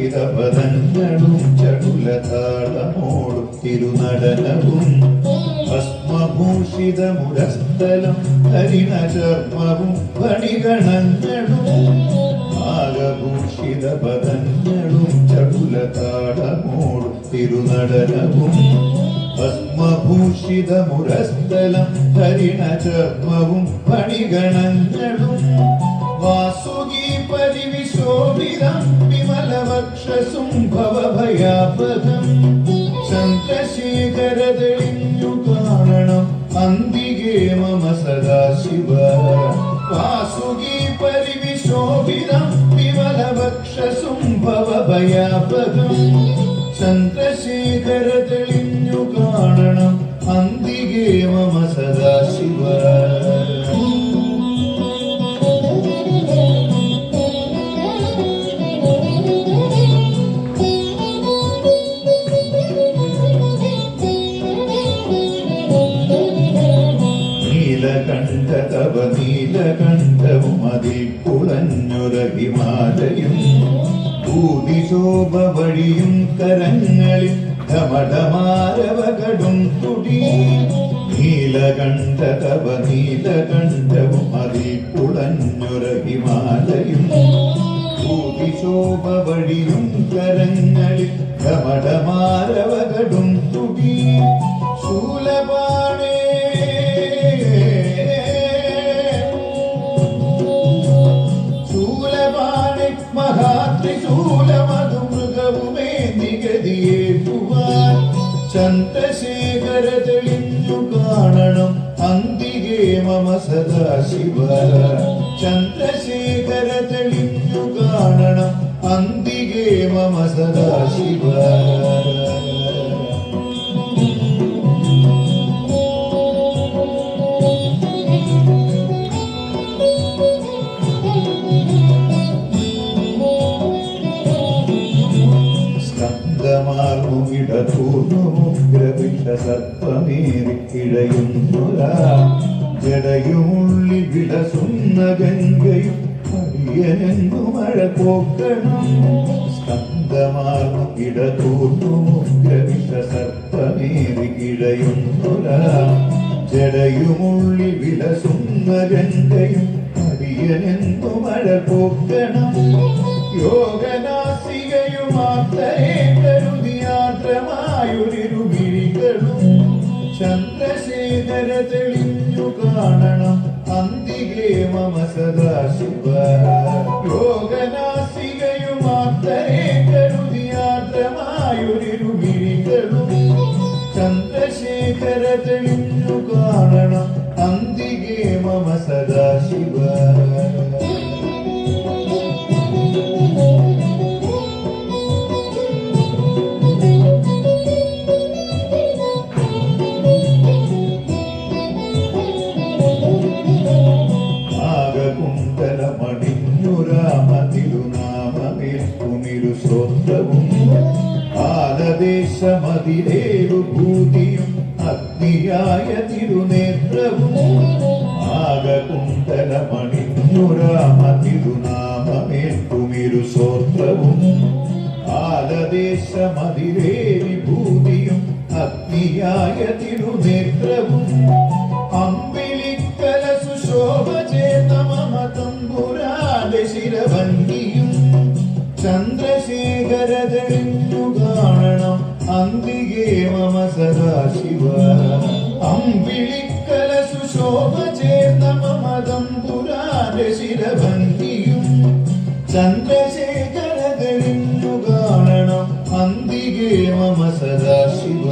ഭൂഷിതപദങ്ങളും ചടുലതാളമോടും തിരുനടനവും ഭസ്മഭൂഷിതമുരസ്ഥലം ഹരിണചർമ്മവും പണിഗണങ്ങളും ആകഭൂഷിതപദങ്ങളും ചടുലതാളമോടും തിരുനടനവും ഭസ്മഭൂഷിതമുരസ്ഥലം ഹരിണചർമ്മവും പണിഗണങ്ങളും വാസുകി പരിവിശോഭിതം വിമലവക്ഷസും ഭവഭയാപദം ചന്ദ്രശേഖരതെളിഞ്ഞു കാണണം അന്തികേ മമ സദാശിവ. വാസുകി പരിവിശോഭിതം വിമലവക്ഷസും ഭവഭയാപദം ചന്ദ്രശേഖരതെളിഞ്ഞു കാണണം അന്തികേ മമ സദാശിവ. നീലകണ്ഠതവ നീലകണ്ഠവും അതിൽ കുളഞ്ഞൊര ഹിമാലയം ഭൂതിശോഭ വഴിയും കരങ്ങളിൽ ധമധമാരവകടും തുടി. നീലകണ്ഠതവ നീലകണ്ഠവും അതിൽ കുളഞ്ഞൊര ഹിമാലയം ഭൂതിശോഭ വഴിയും കരങ്ങളിൽ ധമധമാരവകടും തുടി. ശൂലപാണേ മഹാത്രിശൂലമധുമൃഗവുമേ നിഗതിയേറ്റുവാൻ ചന്ദ്രശേഖര തെളിഞ്ഞു കാണണം അന്തികേ മമ സദാശിവ. ചന്ദ്രശേഖര തെളിഞ്ഞു കാണണം അന്തികേ മമ സദാശിവ. സർപ്പമേറിക്കിഴയുന്നൊരാ ജടയുമുള്ളിൽ വിലസുന്ന ഗംഗയും അടിയനെന്നു മഴ പോക്കണം. സ്കന്ധമാർന്നു ഇടതൂർന്നുമുഗ്രവിഷ സർപ്പമേറിക്കിഴയുന്നൊരാ ജടയുമുള്ളിൽ വിലസുന്ന ഗംഗയും അടിയനെന്നു മഴ പോക്കണം. യോഗനാസികയുമാത്രേ കരുതിയാത്രമായൊരിരുമിഴികളും ചന്ദ്രശേഖര തെളിഞ്ഞു കാണണം അന്തികേ മമ സദാശിവ. യോഗനാസികയുമാത്രേ കരുതിയാത്രമായൊരിരുമിഴികളും ചന്ദ്രശേഖര തെളിഞ്ഞു കാണണം അന്തികേ മമ സദാശിവ. ആലദേശമതിരേവു ഭൂതിയും അഗ്നിയായ തിരുനേത്രവും ആകകുണ്ടലമണിഞ്ഞുരാമ തിരുനാമമേൽക്കുമിരു സോത്രവും ആലദേശമതിരേവി ഭൂതിയും അഗ്നിയായ തിരുനേത്രവും അമ്പിളിക്കല സുശോഭ ചേത മമ തമ്പുരാന്റെ ശിരഭംഗിയും ചന്ദ്രശേഖര തെളിഞ്ഞു കാണണം അന്തികേ മമ സദാശിവ. അമ്പിളിക്കല സുശോഭ ചേർന്ന മമ തമ്പുരാന്റെ ശിരഭംഗിയും ചന്ദ്രശേഖര തെളിഞ്ഞു കാണണം അന്തികേ മമ സദാശിവ.